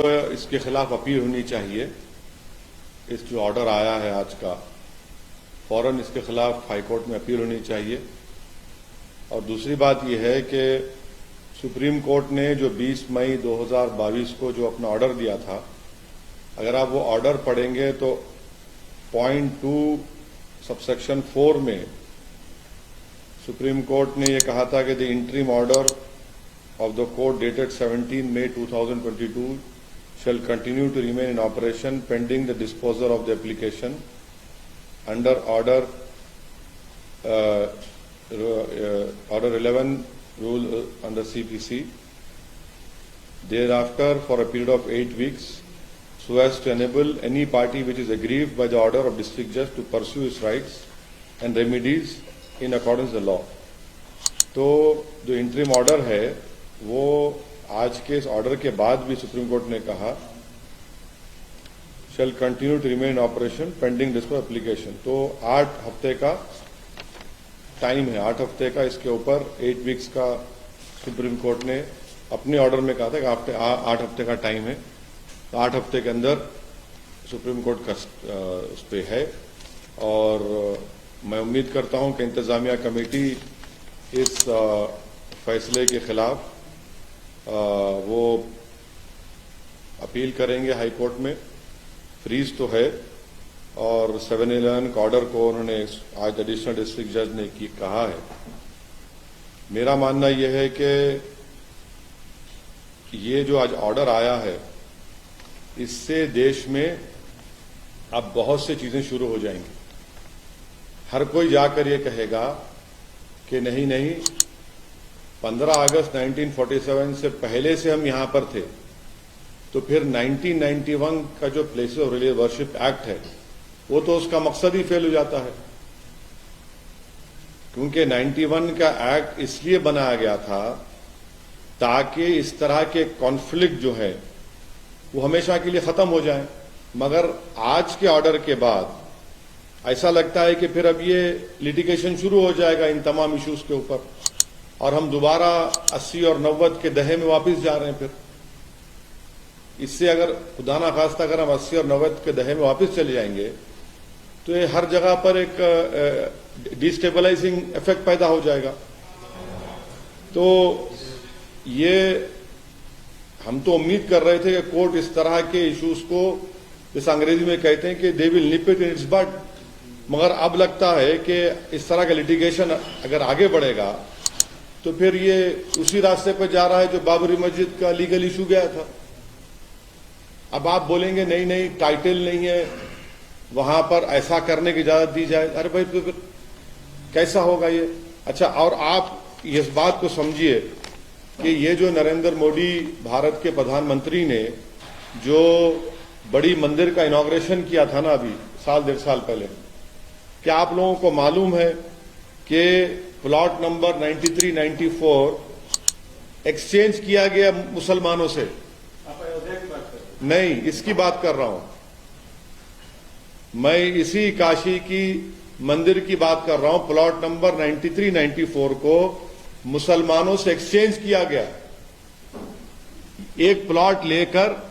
इसके खिलाफ अपील होनी चाहिए। इस जो ऑर्डर आया है आज का, फौरन इसके खिलाफ हाईकोर्ट में अपील होनी चाहिए। और दूसरी बात यह है कि सुप्रीम कोर्ट ने जो 20 मई 2022 को जो अपना ऑर्डर दिया था, अगर आप वो ऑर्डर पढ़ेंगे तो पॉइंट 2 सबसेक्शन 4 में सुप्रीम कोर्ट ने ये कहा था कि the interim order of the court dated 17 May 2022 shall continue to remain in operation pending the disposal of the application under order 11 rule under CPC. Thereafter, for a period of 8 weeks, so as to enable any party which is aggrieved by the order of district judge to pursue its rights and remedies in accordance with the law. तो जो interim order है वो आज के इस order के बाद भी सुप्रीम कोर्ट ने कहा shall continue to remain operation pending disposal application. तो 8 हफ्ते का टाइम है, 8 हफ्ते का इसके ऊपर 8 वीक्स का सुप्रीम कोर्ट ने अपने ऑर्डर में कहा था कि 8 हफ्ते का टाइम है। तो 8 हफ्ते के अंदर सुप्रीम कोर्ट का उस पर है। और मैं उम्मीद करता हूं कि इंतजामिया कमेटी इस फैसले के खिलाफ वो अपील करेंगे हाई कोर्ट में। फ्रीज तो है और 7-11 ऑर्डर को उन्होंने आज एडिशनल डिस्ट्रिक्ट जज ने कहा है। मेरा मानना यह है कि ये जो आज ऑर्डर आया है इससे देश में अब बहुत सी चीजें शुरू हो जाएंगी। हर कोई जाकर ये कहेगा कि नहीं नहीं, 15 अगस्त 1947 से पहले से हम यहां पर थे, तो फिर 1991 का जो places of religious worship act है वो तो उसका मकसद ही फेल हो जाता है। क्योंकि 91 का एक्ट इसलिए बनाया गया था ताकि इस तरह के कॉन्फ्लिक्ट जो है वो हमेशा के लिए खत्म हो जाए। मगर आज के ऑर्डर के बाद ऐसा लगता है कि फिर अब ये लिटिगेशन शुरू हो जाएगा इन तमाम इश्यूज के ऊपर, और हम दोबारा 80 और 90 के दहे में वापस जा रहे हैं। फिर इससे अगर खुदा ना खास्ता अगर हम 80 और 90 के दहे में वापस चले जाएंगे तो ये हर जगह पर एक डिस्टेबलाइजिंग इफेक्ट पैदा हो जाएगा। तो ये हम तो उम्मीद कर रहे थे कि कोर्ट इस तरह के इश्यूज को, जैसे अंग्रेजी में कहते हैं कि they will nip it in its bud, मगर अब लगता है कि इस तरह का लिटिगेशन अगर आगे बढ़ेगा तो फिर ये उसी रास्ते पर जा रहा है जो बाबरी मस्जिद का लीगल इशू गया था। अब आप बोलेंगे नहीं नहीं, टाइटल नहीं है, वहां पर ऐसा करने की इजाजत दी जाए। अरे भाई तो फिर कैसा होगा ये? अच्छा, और आप इस बात को समझिए कि ये जो नरेंद्र मोदी भारत के प्रधानमंत्री ने जो बड़ी मंदिर का इनॉग्रेशन किया था ना अभी साल 1.5 साल पहले, क्या आप लोगों को मालूम है कि प्लॉट नंबर 93-94 एक्सचेंज किया गया मुसलमानों से? आप अयोध्या की बात कर रहे हैं? नहीं, इसकी बात कर रहा हूं मैं, इसी काशी की मंदिर की बात कर रहा हूं। प्लॉट नंबर 93-94 को मुसलमानों से एक्सचेंज किया गया। एक प्लॉट लेकर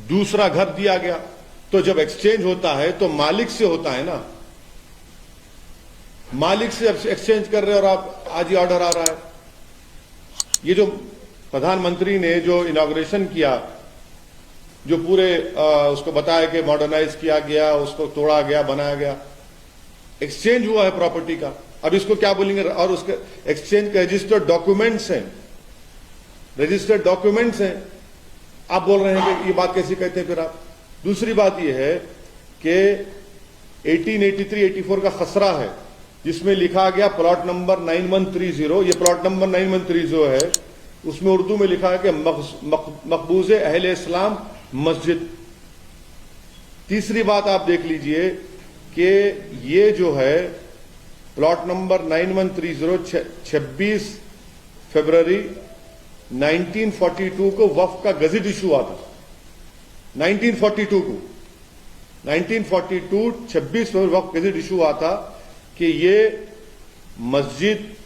दूसरा घर दिया गया। तो जब एक्सचेंज होता है तो मालिक से होता है ना, मालिक से एक्सचेंज कर रहे हो और आप आज ही ऑर्डर आ रहा है। ये जो प्रधानमंत्री ने जो इनॉग्रेशन किया, जो पूरे उसको बताया कि मॉडर्नाइज किया गया, उसको तोड़ा गया, बनाया गया, एक्सचेंज हुआ है प्रॉपर्टी का। अब इसको क्या बोलेंगे? और उसके एक्सचेंज के रजिस्टर्ड डॉक्यूमेंट्स हैं, रजिस्टर्ड डॉक्यूमेंट्स हैं। आप बोल रहे हैं कि ये बात कैसी कहते हैं फिर आप? दूसरी बात यह है कि 1883-84 का खसरा है जिसमें लिखा गया प्लॉट नंबर 9130, ये प्लॉट नंबर 9130 है, उसमें उर्दू में लिखा है कि मकबूज अहले इस्लाम मस्जिद। तीसरी बात आप देख लीजिए कि ये जो है प्लॉट नंबर 9130 26 फरवरी 1942 को वक्फ का गजट इशू हुआ था। 1942 को 1942 26 फरवरी वक्फ गजट इशू हुआ था कि ये मस्जिद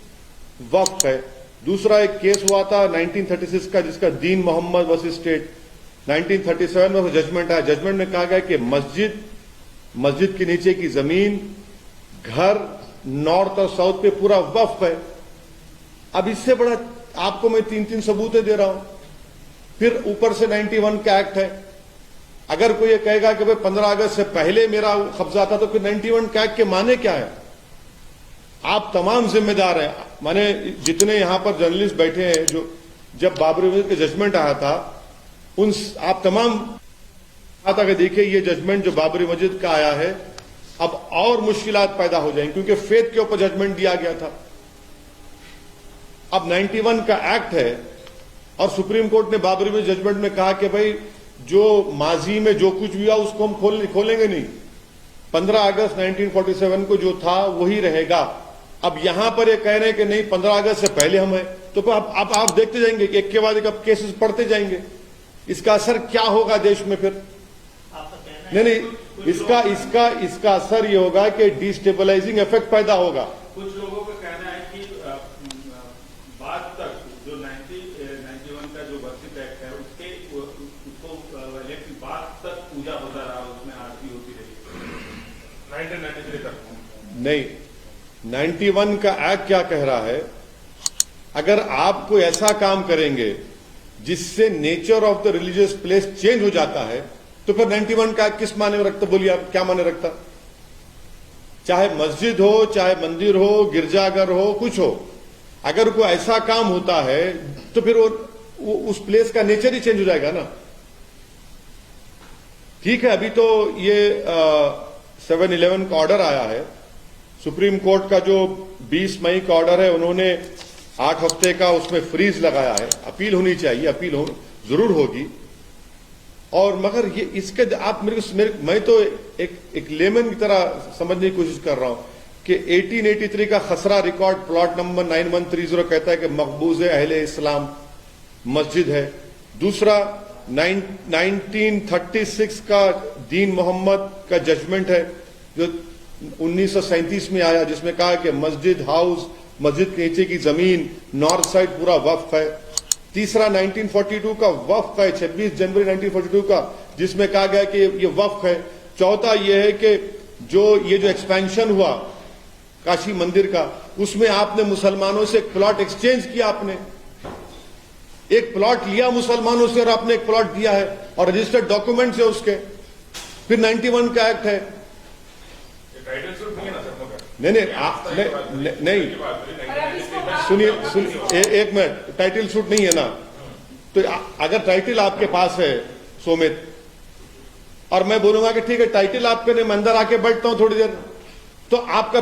वक्फ है। दूसरा एक केस हुआ था 1936 का जिसका दीन मोहम्मद वर्सेस स्टेट, 1937 में वो जजमेंट आया। जजमेंट में कहा गया कि मस्जिद के नीचे की जमीन, घर, नॉर्थ और साउथ पे पूरा वक्फ है। अब इससे बड़ा आपको मैं 3-3 सबूतें दे रहा हूं। फिर ऊपर से 91 का एक्ट है। अगर कोई ये कहेगा कि भाई 15 अगस्त से पहले मेरा कब्जा था, तो फिर 91 का एक्ट के माने क्या है? आप तमाम जिम्मेदार हैं। माने जितने यहां पर जर्नलिस्ट बैठे हैं, जो जब बाबरी मस्जिद का जजमेंट आया था, आप तमाम आता कि देखिए ये जजमेंट जो बाबरी मस्जिद का आया है, अब और मुश्किलात पैदा हो जाएंगी, क्योंकि फेथ के ऊपर जजमेंट दिया गया था। अब 91 का एक्ट है और सुप्रीम कोर्ट ने बाबरी मस्जिद जजमेंट में कहा कि भाई जो माजी में जो कुछ भी हुआ उसको हम खोलेंगे नहीं। 15 अगस्त 1947 को जो था वही रहेगा। अब यहां पर ये कह रहे हैं कि नहीं 15 अगस्त से पहले हम है, तो फिर अब आप देखते जाएंगे कि एक के बाद एक अब केसेस पढ़ते जाएंगे। इसका असर क्या होगा देश में? फिर नहीं, इसका असर ये होगा कि डिस्टेबलाइजिंग इफेक्ट पैदा होगा। कुछ लोगों का कहना है कि बाद तक जो 91 का जो मस्जिद एक्ट है उसको इलेक्शन बाद तक पूजा होता रहा, उसमें आरती होती रही 1993 तक। नहीं, 91 का एक्ट क्या कह रहा है? अगर आप कोई ऐसा काम करेंगे जिससे nature of the religious place change हो जाता है, तो फिर 91 का किस माने में रखता? बोलिए आप, क्या माने रखता? चाहे मस्जिद हो, चाहे मंदिर हो, गिरजाघर हो, कुछ हो, अगर कोई ऐसा काम होता है तो फिर वो उस प्लेस का नेचर ही चेंज हो जाएगा ना। ठीक है, अभी तो ये 7/11 का ऑर्डर आया है। सुप्रीम कोर्ट का जो 20 मई का ऑर्डर है, उन्होंने 8 हफ्ते का उसमें फ्रीज लगाया है। अपील होनी चाहिए, अपील जरूर होगी। और मगर ये इसके आप मैं तो एक लेमन की तरह समझने की कोशिश कर रहा हूं कि 1883 का खसरा रिकॉर्ड प्लॉट नंबर 9130 कहता है कि मकबूज अहले इस्लाम मस्जिद है। दूसरा 1936 का दीन मोहम्मद का जजमेंट है जो 1937 में आया, जिसमें कहा कि मस्जिद हाउस, मस्जिद के नीचे की जमीन, नॉर्थ साइड पूरा वक्फ है। तीसरा 1942 का वक्फ है, 26 जनवरी 1942 का, जिसमें कहा गया कि ये वक्फ है। चौथा यह है कि जो एक्सपेंशन हुआ काशी मंदिर का, उसमें आपने मुसलमानों से एक प्लॉट एक्सचेंज किया। आपने एक प्लॉट लिया मुसलमानों से और आपने एक प्लॉट दिया है और रजिस्टर्ड डॉक्यूमेंट्स है उसके। फिर 91 का एक्ट है। नहीं, सुनिए एक मिनट, टाइटल सूट नहीं है ना। तो अगर टाइटल आपके पास है सोमित, और मैं बोलूंगा कि ठीक है टाइटल आपके नहीं, मैं अंदर आके बैठता हूं थोड़ी देर, तो आपका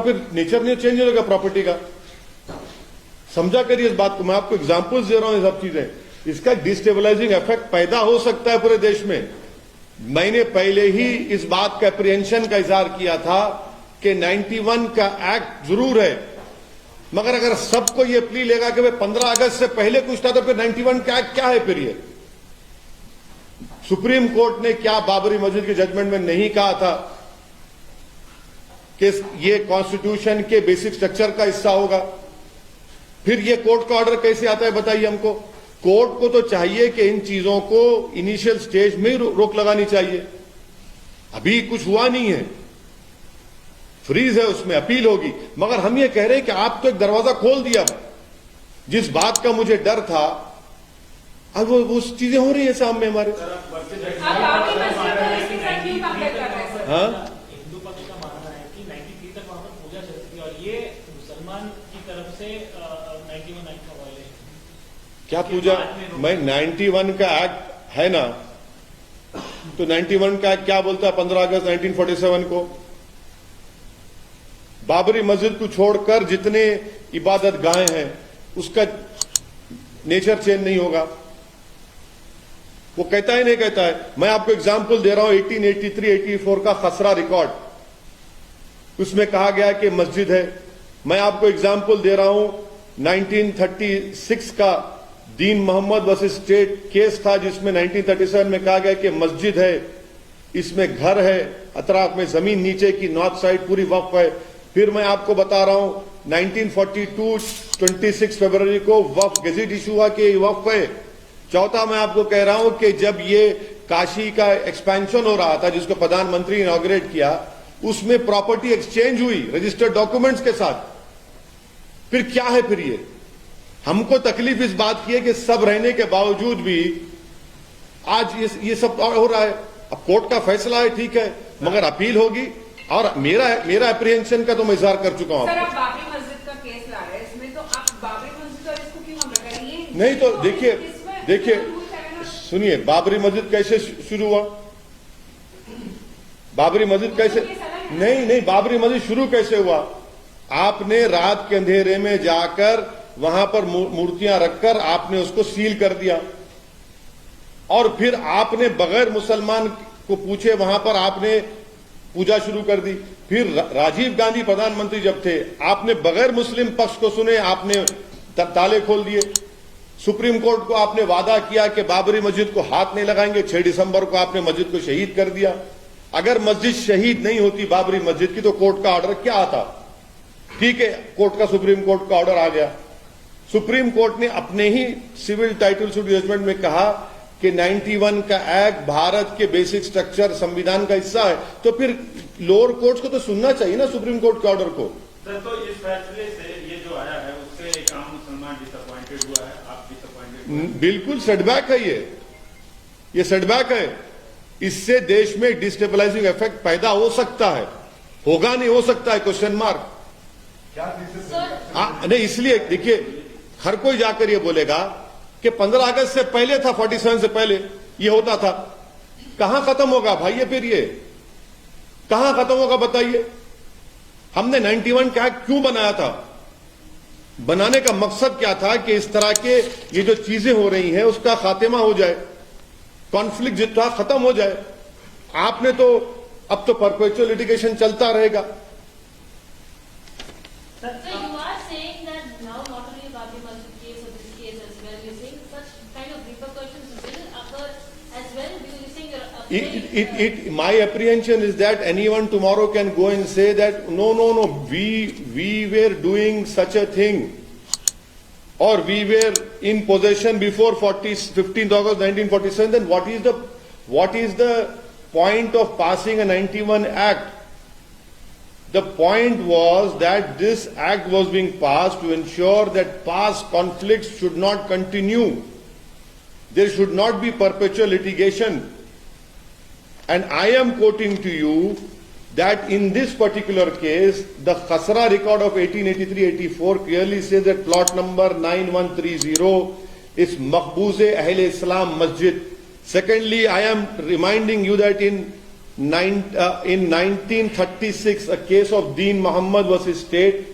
फिर नेचर नहीं चेंज हो जाएगा प्रॉपर्टी का। समझा करिए इस बात को। मैं आपको एग्जांपल्स दे रहा हूं, ये सब चीजें। इसका डिस्टेबलाइजिंग इफेक्ट पैदा हो सकता है पूरे देश में। मैंने पहले ही इस बात का अप्रीहेंशन का इजहार किया था कि 91 का एक्ट जरूर है, मगर अगर सबको ये प्ली लेगा कि 15 अगस्त से पहले कुछ था, तो फिर 91 का एक्ट क्या है? फिर ये सुप्रीम कोर्ट ने क्या बाबरी मस्जिद के जजमेंट में नहीं कहा था कि ये कॉन्स्टिट्यूशन के बेसिक स्ट्रक्चर का हिस्सा होगा? फिर ये कोर्ट का ऑर्डर कैसे आता है बताइए हमको? कोर्ट को तो चाहिए कि इन चीजों को इनिशियल स्टेज में ही रोक लगानी चाहिए। अभी कुछ हुआ नहीं है, फ्रीज है, उसमें अपील होगी। मगर हम ये कह रहे हैं कि आप तो एक दरवाजा खोल दिया। जिस बात का मुझे डर था, अब वो चीजें हो रही है सामने हमारे। हाँ, हिंदू पक्ष का मानना है कि 93 तक वहां पर पूजा चलती थी और ये मुसलमान की तरफ से 91 का वाले क्या पूजा? मैं 91 का एक्ट है ना, तो 91 का एक्ट क्या बोलता है? 15 अगस्त 1947 को बाबरी मस्जिद को छोड़कर जितने इबादत गाहें हैं उसका नेचर चेंज नहीं होगा। वो कहता ही नहीं कहता है। मैं आपको एग्जाम्पल दे रहा हूं 1883-84 का खसरा रिकॉर्ड, उसमें कहा गया कि मस्जिद है। मैं आपको एग्जाम्पल दे रहा हूं 1936 का दीन मोहम्मद वर्सेस स्टेट केस था, जिसमें 1937 में कहा गया कि मस्जिद है, इसमें घर है, अतराफ में जमीन, नीचे की नॉर्थ साइड पूरी वक्फ है। फिर मैं आपको बता रहा हूं 1942 26 फरवरी को वक्फ गजेट इशू हुआ कि वक्फ है। चौथा मैं आपको कह रहा हूं कि जब ये काशी का एक्सपेंशन हो रहा था, जिसको प्रधानमंत्री इनॉग्रेट किया, उसमें प्रॉपर्टी एक्सचेंज हुई रजिस्टर्ड डॉक्यूमेंट्स के साथ। फिर क्या है? फिर ये हमको तकलीफ इस बात की है कि सब रहने के बावजूद भी आज ये सब हो रहा है। अब कोर्ट का फैसला है, ठीक है, मगर अपील होगी। और मेरा अप्रीहेंशन का तो मैं इजहार कर चुका हूं सर, आपको। आप बाबरी मस्जिद का केस ला रहे हैं, इसमें तो आप बाबरी मस्जिद और इसको क्यों हम लगा रही हैं? नहीं तो देखिए सुनिए, बाबरी मस्जिद कैसे शुरू हुआ? बाबरी मस्जिद कैसे नहीं, बाबरी मस्जिद शुरू कैसे हुआ? आपने रात के अंधेरे में जाकर वहां पर मूर्तियां रखकर आपने उसको सील कर दिया, और फिर आपने बगैर मुसलमान को पूछे वहां पर आपने पूजा शुरू कर दी। फिर राजीव गांधी प्रधानमंत्री जब थे, आपने बगैर मुस्लिम पक्ष को सुने आपने ताले खोल दिए। सुप्रीम कोर्ट को आपने वादा किया कि बाबरी मस्जिद को हाथ नहीं लगाएंगे। 6 दिसंबर को आपने मस्जिद को शहीद कर दिया। अगर मस्जिद शहीद नहीं होती बाबरी मस्जिद की, तो कोर्ट का ऑर्डर क्या आता? ठीक है, कोर्ट का सुप्रीम कोर्ट का ऑर्डर आ गया। सुप्रीम कोर्ट ने अपने ही सिविल टाइटल सूट जजमेंट में कहा कि 91 का एक्ट भारत के बेसिक स्ट्रक्चर संविधान का हिस्सा है। तो फिर लोअर कोर्ट्स को तो सुनना चाहिए ना सुप्रीम कोर्ट के ऑर्डर को। सर, तो इस फैसले से ये जो आया है उससे एक आम मुसलमान डिसअपॉइंटेड हुआ है, आप डिसअपॉइंटेड? बिल्कुल सेटबैक है ये सेटबैक है। इससे देश में डिस्टेबलाइजिंग इफेक्ट पैदा हो सकता है, होगा नहीं हो सकता है, क्वेश्चन मार्क। नहीं, इसलिए देखिए, हर कोई जाकर ये बोलेगा कि 15 अगस्त से पहले था, 47 से पहले ये होता था। कहां खत्म होगा भाई ये? फिर ये कहां खत्म होगा बताइए? हमने 91 का एक्ट क्यों बनाया था? बनाने का मकसद क्या था कि इस तरह के ये जो चीजें हो रही हैं उसका खात्मा हो जाए, कॉन्फ्लिक्ट जितना खत्म हो जाए। आपने तो अब तो परपेचुअल लिटिगेशन चलता रहेगा। So you are saying that now not only Babri Masjid case or this case as well, you're saying such kind of repercussions will occur as well? Because you're saying My apprehension is that anyone tomorrow can go and say that no, we were doing such a thing, or we were in possession before 15th August 1947. Then what is the point of passing a 91 Act? The point was that this act was being passed to ensure that past conflicts should not continue. There should not be perpetual litigation. And I am quoting to you that in this particular case, the Khasra record of 1883-84 clearly says that plot number 9130 is Maqbooze Ahl Islam Masjid. Secondly, I am reminding you that in 1936, a case of Deen Muhammad versus State,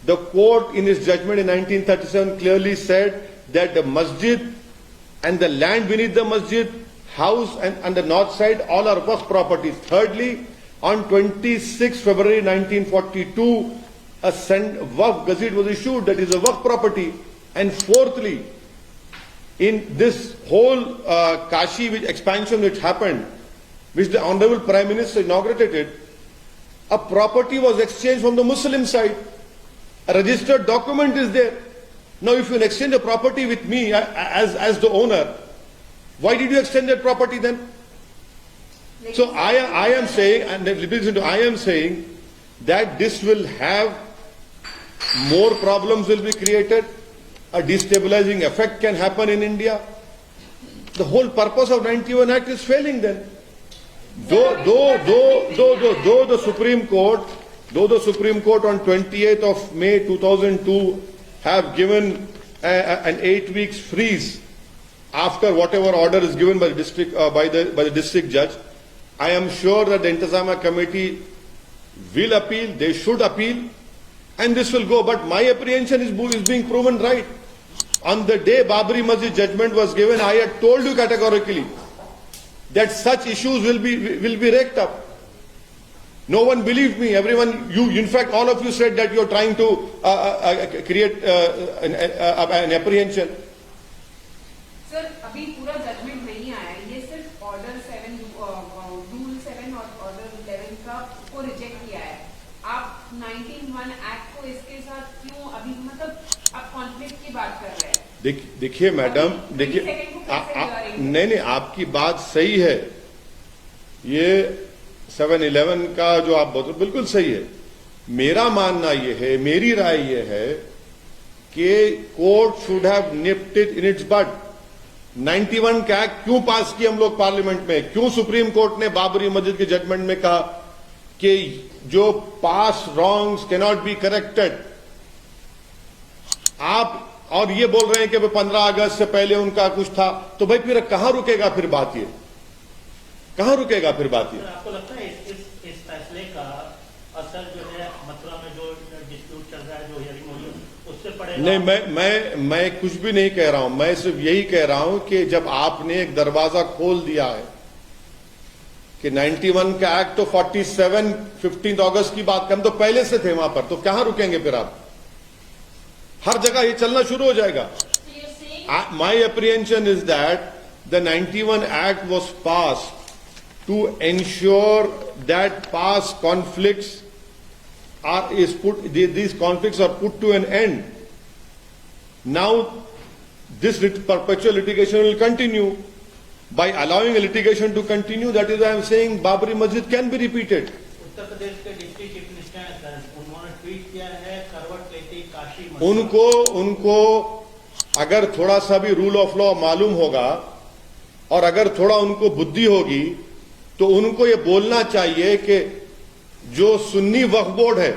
the court in its judgment in 1937 clearly said that the masjid and the land beneath the masjid, house and the north side, all are waqf properties. Thirdly, on 26 February 1942, a waqf gazette was issued that is a waqf property. And fourthly, in this whole Kashi expansion which happened, which the Honorable Prime Minister inaugurated, a property was exchanged from the Muslim side. A registered document is there. Now if you exchange a property with me as the owner, why did you exchange that property then? So I am saying, and listen to, I am saying that this will have more problems will be created, a destabilizing effect can happen in India. The whole purpose of 91 Act is failing then. Though the Supreme Court on 28th of May 2002 have given an 8 weeks freeze after whatever order is given by the district by the district judge, I am sure that the Intizamiya committee will appeal. They should appeal, and this will go. But my apprehension is being proven right. On the day Babri Masjid judgment was given, I had told you categorically that such issues will be raked up. No one believed me. Everyone, in fact, all of you said that you are trying to create an apprehension. Sir, अभी पूरा judgement नहीं आया है, ये सिर्फ order 7 rule 7 और order 11 का को रिजेक्ट किया है। आप 19(1) एक्ट को इसके साथ क्यों अभी मतलब आप कॉन्फ्लिक्ट की बात कर रहे हैं? देखिए मैडम, देखिए 22 को कैसे करेंगे? नहीं, आपकी बात सही है। ये 7-11 का जो आप बोल बिल्कुल सही है। मेरा मानना ये है, मेरी राय ये है कि court should have nipped it in its bud. 91 का एक्ट क्यों पास किया हम लोग पार्लियामेंट में? क्यों सुप्रीम कोर्ट ने बाबरी मस्जिद के जजमेंट में कहा कि जो past wrongs can not be corrected? आप और ये बोल रहे हैं कि 15 अगस्त से पहले उनका कुछ था, तो भाई फिर कहां रुकेगा फिर बात? ये कहां रुकेगा फिर बात? ये आपको लगता है इस फैसले का असर जो है मथुरा में जो डिस्प्यूट चल रहा है, जो हियरिंग हो रही है, उससे पड़ेगा? नहीं, मैं कुछ भी नहीं कह रहा हूं। मैं सिर्फ यही कह रहा हूं कि जब आपने एक दरवाजा खोल दिया है कि 91 का एक्ट तो 47 15 अगस्त की बात कर, हम तो पहले से थे वहां पर, तो कहां रुकेंगे फिर आप? हर जगह ये चलना शुरू हो जाएगा। So you're saying My apprehension is that the 91 Act was passed to ensure that past conflicts these conflicts are put to an end. Now, this perpetual litigation will continue. By allowing a litigation to continue, that is why I am saying Babri Masjid can be repeated. Uttar Pradesh के deputy chief minister हैं sir, उन्होंने tweet किया है करवट लेती काशी मथुरा। उनको अगर थोड़ा सा भी रूल ऑफ लॉ मालूम होगा और अगर थोड़ा उनको बुद्धि होगी तो उनको ये बोलना चाहिए कि जो सुन्नी वक्फ बोर्ड है,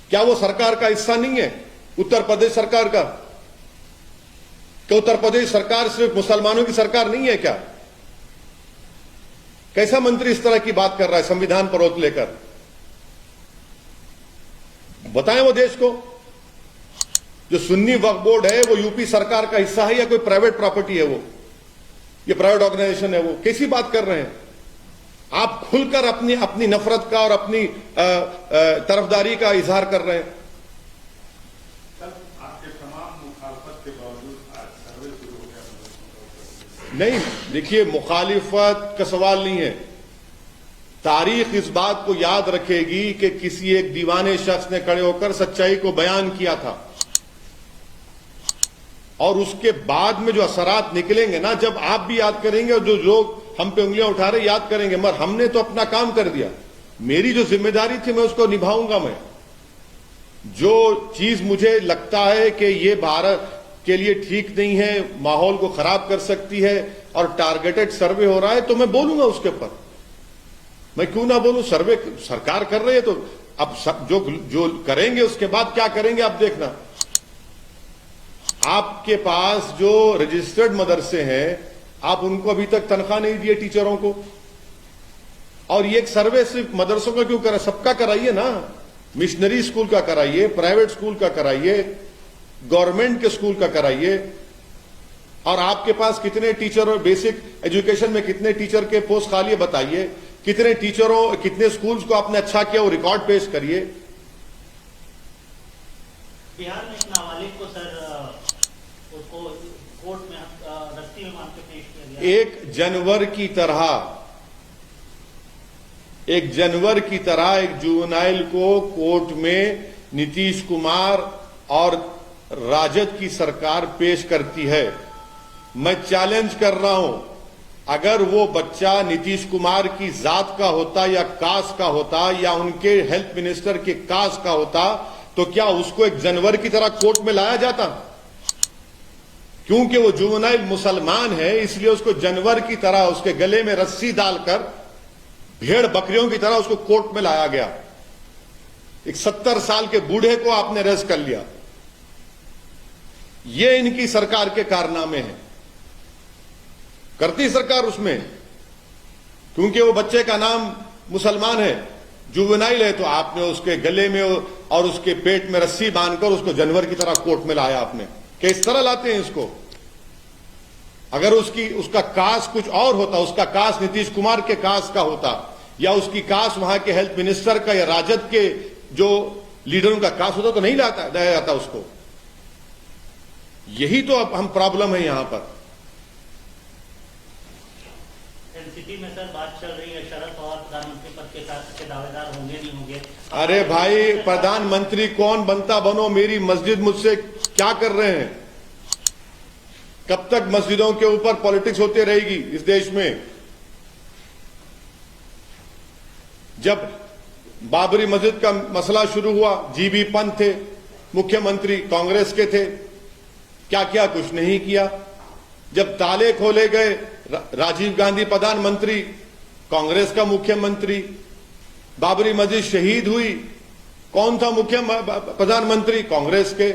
क्या वो सरकार का हिस्सा नहीं है? उत्तर प्रदेश सरकार का? क्या उत्तर प्रदेश सरकार सिर्फ मुसलमानों की सरकार नहीं है क्या? कैसा मंत्री इस तरह की बात कर रहा है संविधान पर रोक लेकर? बताएं वो देश को। जो सुन्नी वक्फ बोर्ड है वो यूपी सरकार का हिस्सा है या कोई प्राइवेट प्रॉपर्टी है? वो ये प्राइवेट ऑर्गेनाइजेशन है? वो कैसी बात कर रहे हैं आप? खुलकर अपनी नफरत का और अपनी तरफदारी का इजहार कर रहे हैं। सर, आपके तमाम मुखालफत के बावजूद आज सर्वे शुरू हो गया। नहीं, देखिए, मुखालिफत का सवाल नहीं है। तारीख इस बात को याद रखेगी कि किसी एक दीवाने शख्स ने खड़े होकर सच्चाई को बयान किया था और उसके बाद में जो असरात निकलेंगे ना, जब आप भी याद करेंगे और जो लोग हम पे उंगलियां उठा रहे याद करेंगे, मगर हमने तो अपना काम कर दिया। मेरी जो जिम्मेदारी थी मैं उसको निभाऊंगा। मैं जो चीज मुझे लगता है कि ये भारत के लिए ठीक नहीं है, माहौल को खराब कर सकती है और टारगेटेड सर्वे हो रहा है, तो मैं बोलूंगा उसके ऊपर। मैं क्यों ना बोलूं? सर्वे सरकार कर रही है तो अब जो करेंगे उसके बाद क्या करेंगे आप देखना। आपके पास जो रजिस्टर्ड मदरसे हैं, आप उनको अभी तक तनख्वाह नहीं दिए टीचरों को, और ये एक सर्वे सिर्फ मदरसों का क्यों करा? सबका कराइए ना। मिशनरी स्कूल का कराइए, प्राइवेट स्कूल का कराइए, गवर्नमेंट के स्कूल का कराइए। और आपके पास कितने टीचर और बेसिक एजुकेशन में कितने टीचर के पोस्ट खाली है बताइए। कितने टीचरों, कितने स्कूल्स को आपने अच्छा किया वो रिकॉर्ड पेश करिए। बिहार में एक नाबालिग को सर उसको कोर्ट में रस्सी में बांध के पेश किया गया। 1 जनवरी की तरह एक जुवेनाइल को कोर्ट में नीतीश कुमार और राजद की सरकार पेश करती है। मैं चैलेंज कर रहा हूं, अगर वो बच्चा नीतीश कुमार की जात का होता या कास्ट का होता या उनके हेल्थ मिनिस्टर के कास्ट का होता, तो क्या उसको 1 जनवरी की तरह कोर्ट में लाया जाता? क्योंकि वो जुवेनाइल मुसलमान है, इसलिए उसको जनवरी की तरह उसके गले में रस्सी डालकर भेड़ बकरियों की तरह उसको कोर्ट में लाया गया। एक 70 साल के बूढ़े को आपने अरेस्ट कर लिया। ये इनकी सरकार के कारनामे हैं। करती सरकार उसमें, क्योंकि वो बच्चे का नाम मुसलमान है, जुवेनाइल है, तो आपने उसके गले में और उसके पेट में रस्सी बांधकर उसको जनवरी की तरह कोर्ट में लाया आपने। किस तरह लाते हैं इसको? अगर उसका कास्ट कुछ और होता, उसका कास्ट नीतीश कुमार के कास्ट का होता, या उसकी कास्ट वहां के हेल्थ मिनिस्टर का या राजद के जो लीडरों का कास्ट होता, तो नहीं लाया जाता उसको। यही तो अब हम प्रॉब्लम है यहां पर। एनसीपी में सर बात चल रही है, शरद पवार प्रधानमंत्री पद उसके साथ के दावेदार होंगे नहीं होंगे। अरे भाई, प्रधानमंत्री कौन बनता बनो, मेरी मस्जिद मुझसे क्या कर रहे हैं? कब तक मस्जिदों के ऊपर पॉलिटिक्स होती रहेगी इस देश में? जब बाबरी मस्जिद का मसला शुरू हुआ, जीबी पंत थे मुख्यमंत्री, कांग्रेस के थे, क्या क्या कुछ नहीं किया। जब ताले खोले गए, राजीव गांधी प्रधानमंत्री, कांग्रेस का मुख्यमंत्री। बाबरी मस्जिद शहीद हुई, कौन था मुख्य प्रधानमंत्री? कांग्रेस के।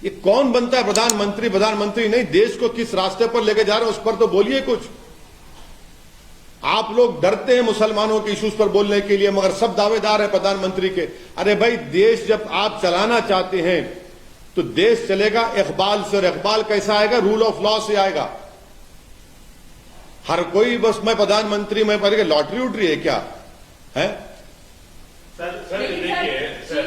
ये कौन बनता है प्रधानमंत्री? प्रधानमंत्री नहीं, देश को किस रास्ते पर लेके जा रहे हैं उस पर तो बोलिए कुछ। आप लोग डरते हैं मुसलमानों के इश्यूज पर बोलने के लिए, मगर सब दावेदार हैं प्रधानमंत्री के। अरे भाई, देश जब आप चलाना चाहते हैं तो देश चलेगा इकबाल से, और इकबाल कैसा आएगा? रूल ऑफ लॉ से आएगा। हर कोई बस मैं प्रधानमंत्री, मैं पर लॉटरी उटरी है क्या है? सर लेकिन देखिए चीफ सर,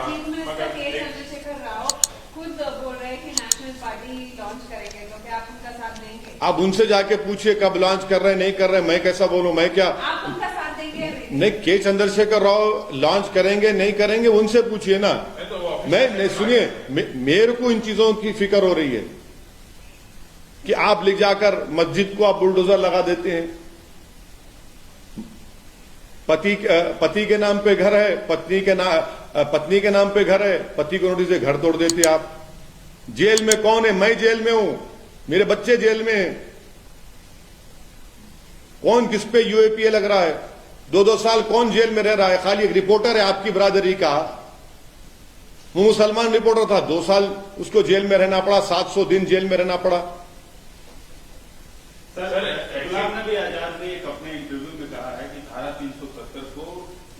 मिनिस्टर के चंद्रशेखर राव खुद बोल रहे हैं कि नेशनल पार्टी लॉन्च करेंगे, तो क्या आप उनका साथ देंगे? आप उनसे जाके पूछिए कब लॉन्च कर रहे हैं, नहीं कर रहे हैं। मैं कैसा बोलूं? मैं क्या? आप उनका साथ देंगे? नहीं, के चंद्रशेखर राव लॉन्च करेंगे नहीं करेंगे उनसे पूछिए ना। मैं नहीं, सुनिए, मेरे को इन चीजों की फिक्र हो रही है कि आप ले जाकर मस्जिद को आप बुलडोजर लगा देते हैं। पति के नाम पे घर है, पत्नी के नाम पे घर है, पति को नोटिस से घर तोड़ देते आप। जेल में कौन है? मैं जेल में हूं, मेरे बच्चे जेल में हैं। कौन किस पे यूएपीए लग रहा है? 2-2 साल कौन जेल में रह रहा है? खाली एक रिपोर्टर है आपकी बरादरी का, वो मुसलमान रिपोर्टर था, 2 साल उसको जेल में रहना पड़ा, 700 दिन जेल में रहना पड़ा। सर गुलाम नबी आजाद ने एक अपने इंटरव्यू में कहा है कि धारा 370 को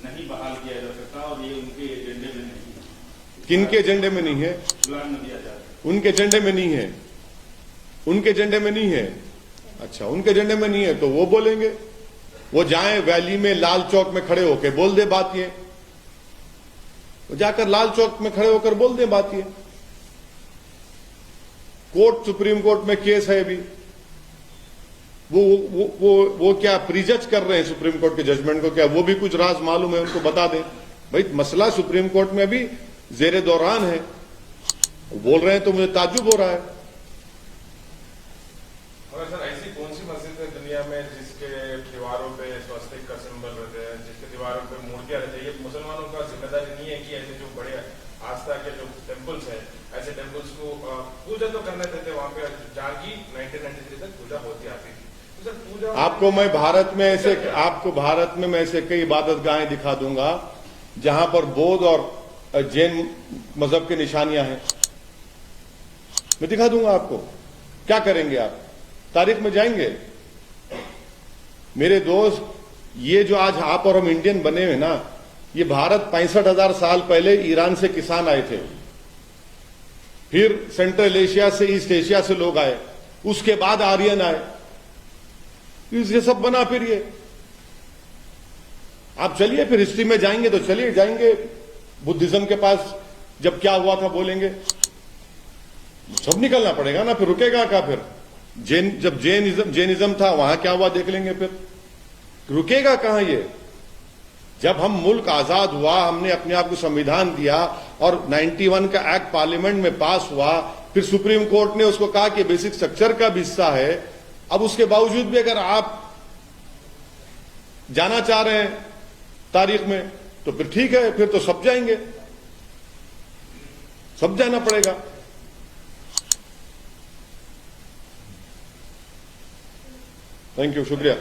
नहीं बहाल किया जा सकता और ये उनके एजेंडे में नहीं है। किनके एजेंडे में नहीं है? गुलाम नबी आजाद। उनके एजेंडे में नहीं है, उनके एजेंडे में नहीं है। अच्छा, उनके एजेंडे में नहीं है तो वो बोलेंगे, वो जाएं वैली में लाल चौक में खड़े होकर बोल दे बात ये, वो जाकर लाल चौक में खड़े होकर बोल दे बात ये। कोर्ट, सुप्रीम कोर्ट में केस है अभी, वो क्या प्रीजज कर रहे हैं सुप्रीम कोर्ट के जजमेंट को? क्या वो भी कुछ राज मालूम है उनको? बता दें भाई, मसला सुप्रीम कोर्ट में अभी जेरे दौरान है, बोल रहे हैं तो मुझे ताज्जुब हो रहा है। मगर सर, ऐसी कौन सी मस्जिद है दुनिया में जिसके दीवारों पे स्वस्तिक का सिंबल रहते हैं, जिसके दीवारों पे मूर्तियां रहती है? ये मुसलमानों का जिम्मेदारी नहीं है कि ऐसे जो बड़े आस्था के जो टेम्पल्स हैं, ऐसे टेम्पल्स को पूजा तो करने देते, वहां पे जहाँ की 1993 तक पूजा होती आती थी। तो सर पूजा आपको भारत में मैं ऐसे कई इबादत गाहें दिखा दूंगा जहां पर बौद्ध और जैन मजहब की निशानियां हैं, मैं दिखा दूंगा आपको। क्या करेंगे आप? तारीख में जाएंगे? मेरे दोस्त, ये जो आज आप और हम इंडियन बने हुए ना, ये भारत 65,000 साल पहले ईरान से किसान आए थे, फिर सेंट्रल एशिया से, ईस्ट एशिया से लोग आए, उसके बाद आर्यन आए, ये सब बना। फिर ये आप चलिए, फिर हिस्ट्री में जाएंगे तो चलिए, जाएंगे बुद्धिज्म के पास, जब क्या हुआ था बोलेंगे, सब निकलना पड़ेगा ना, फिर रुकेगा क्या? फिर जब जैनिज्म था वहां क्या हुआ देख लेंगे, फिर रुकेगा कहां ये? जब हम मुल्क आजाद हुआ, हमने अपने आप को संविधान दिया और 91 का एक्ट पार्लियामेंट में पास हुआ, फिर सुप्रीम कोर्ट ने उसको कहा कि बेसिक स्ट्रक्चर का भी हिस्सा है। अब उसके बावजूद भी अगर आप जाना चाह रहे हैं तारीख में तो फिर ठीक है, फिर तो सब जाएंगे, सब जाना पड़ेगा। थैंक यू, शुक्रिया।